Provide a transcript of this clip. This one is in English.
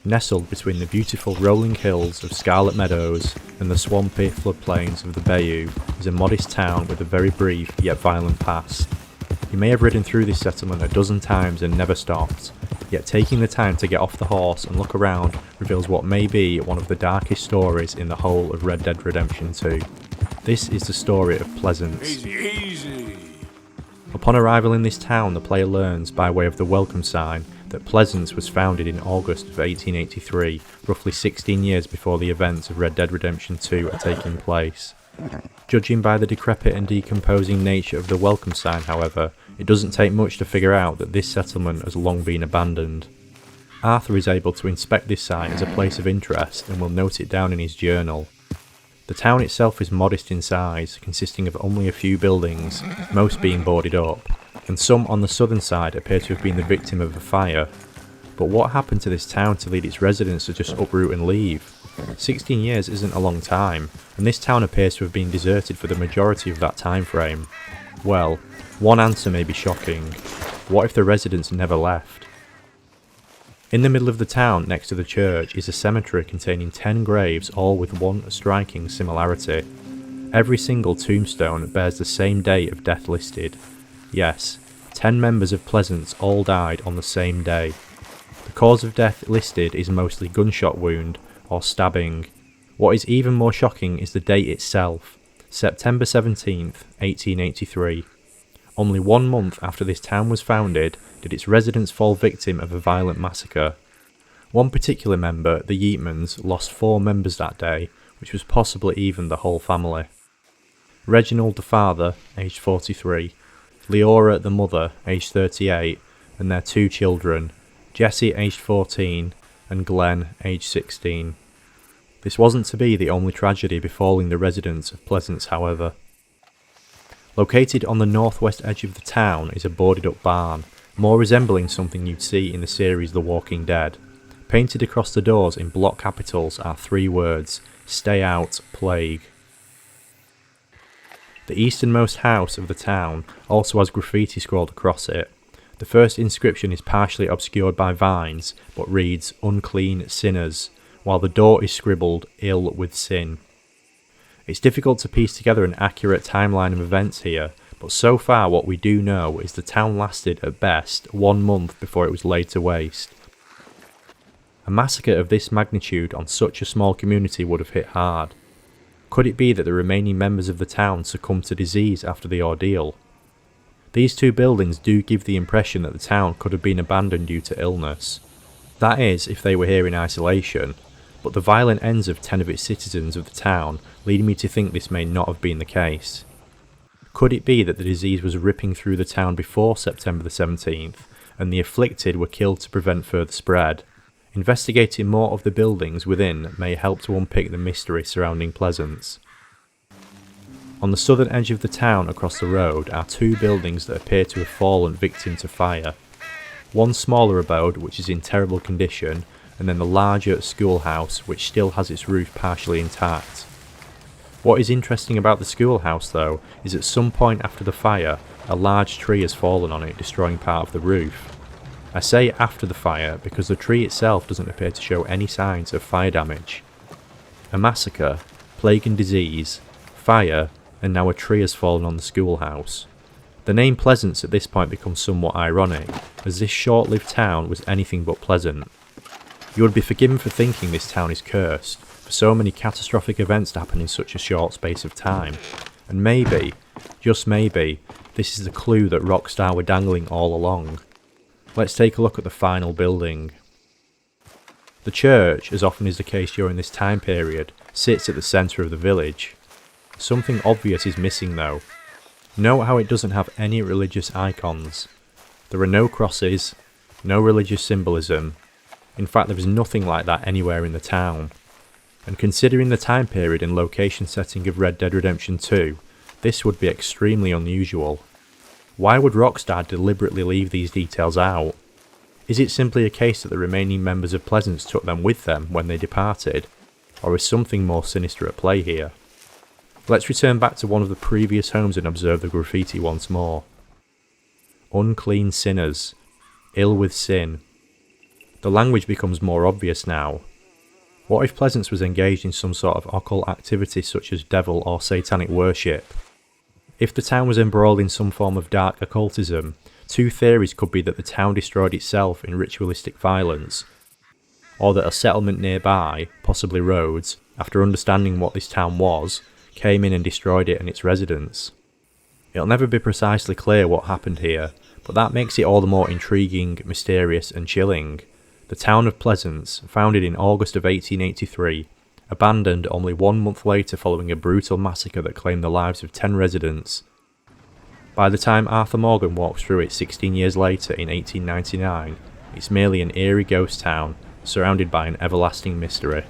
Nestled between the beautiful rolling hills of Scarlett Meadows and the swampy floodplains of the Bayou is a modest town with a very brief yet violent past. You may have ridden through this settlement a dozen times and never stopped, yet taking the time to get off the horse and look around reveals what may be one of the darkest stories in the whole of Red Dead Redemption 2. This is the story of Pleasance. Easy. Upon arrival in this town, the player learns, by way of the welcome sign, that Pleasance was founded in August of 1883, roughly 16 years before the events of Red Dead Redemption 2 are taking place. Judging by the decrepit and decomposing nature of the welcome sign, however, it doesn't take much to figure out that this settlement has long been abandoned. Arthur is able to inspect this site as a place of interest and will note it down in his journal. The town itself is modest in size, consisting of only a few buildings, most being boarded up, and some on the southern side appear to have been the victim of a fire. But what happened to this town to lead its residents to just uproot and leave? 16 years isn't a long time, and this town appears to have been deserted for the majority of that time frame. Well, one answer may be shocking. What if the residents never left? In the middle of the town, next to the church, is a cemetery containing 10 graves, all with one striking similarity. Every single tombstone bears the same date of death listed. Yes, 10 members of Pleasance all died on the same day. The cause of death listed is mostly gunshot wound or stabbing. What is even more shocking is the date itself, September 17th, 1883. Only 1 month after this town was founded did its residents fall victim of a violent massacre. One particular member, the Yeatmans, lost 4 members that day, which was possibly even the whole family. Reginald the father, aged 43, Leora the mother, aged 38, and their 2 children, Jesse aged 14 and Glenn aged 16. This wasn't to be the only tragedy befalling the residents of Pleasance, however. Located on the northwest edge of the town is a boarded up barn, more resembling something you'd see in the series The Walking Dead. Painted across the doors in block capitals are 3 words: "Stay out, plague." The easternmost house of the town also has graffiti scrawled across it. The first inscription is partially obscured by vines, but reads "Unclean Sinners," while the door is scribbled "Ill with Sin." It's difficult to piece together an accurate timeline of events here, but so far what we do know is the town lasted at best 1 month before it was laid to waste. A massacre of this magnitude on such a small community would have hit hard. Could it be that the remaining members of the town succumbed to disease after the ordeal? These 2 buildings do give the impression that the town could have been abandoned due to illness. That is, if they were here in isolation, but the violent ends of 10 of its citizens of the town lead me to think this may not have been the case. Could it be that the disease was ripping through the town before September the 17th, and the afflicted were killed to prevent further spread? Investigating more of the buildings within may help to unpick the mystery surrounding Pleasance. On the southern edge of the town across the road are 2 buildings that appear to have fallen victim to fire. One smaller abode which is in terrible condition, and then the larger schoolhouse which still has its roof partially intact. What is interesting about the schoolhouse though is at some point after the fire, a large tree has fallen on it, destroying part of the roof. I say after the fire because the tree itself doesn't appear to show any signs of fire damage. A massacre, plague and disease, fire, and now a tree has fallen on the schoolhouse. The name Pleasance at this point becomes somewhat ironic, as this short-lived town was anything but pleasant. You would be forgiven for thinking this town is cursed, for so many catastrophic events to happen in such a short space of time, and maybe, just maybe, this is the clue that Rockstar were dangling all along. Let's take a look at the final building. The church, as often is the case during this time period, sits at the centre of the village. Something obvious is missing though. Note how it doesn't have any religious icons. There are no crosses, no religious symbolism. In fact, there is nothing like that anywhere in the town. And considering the time period and location setting of Red Dead Redemption 2, this would be extremely unusual. Why would Rockstar deliberately leave these details out? Is it simply a case that the remaining members of Pleasance took them with them when they departed? Or is something more sinister at play here? Let's return back to one of the previous homes and observe the graffiti once more. Unclean sinners, ill with sin. The language becomes more obvious now. What if Pleasance was engaged in some sort of occult activity such as devil or satanic worship? If the town was embroiled in some form of dark occultism, two theories could be that the town destroyed itself in ritualistic violence, or that a settlement nearby, possibly Rhodes, after understanding what this town was, came in and destroyed it and its residents. It'll never be precisely clear what happened here, but that makes it all the more intriguing, mysterious and chilling. The town of Pleasance, founded in August of 1883, abandoned only 1 month later following a brutal massacre that claimed the lives of 10 residents. By the time Arthur Morgan walks through it 16 years later in 1899, it's merely an eerie ghost town, surrounded by an everlasting mystery.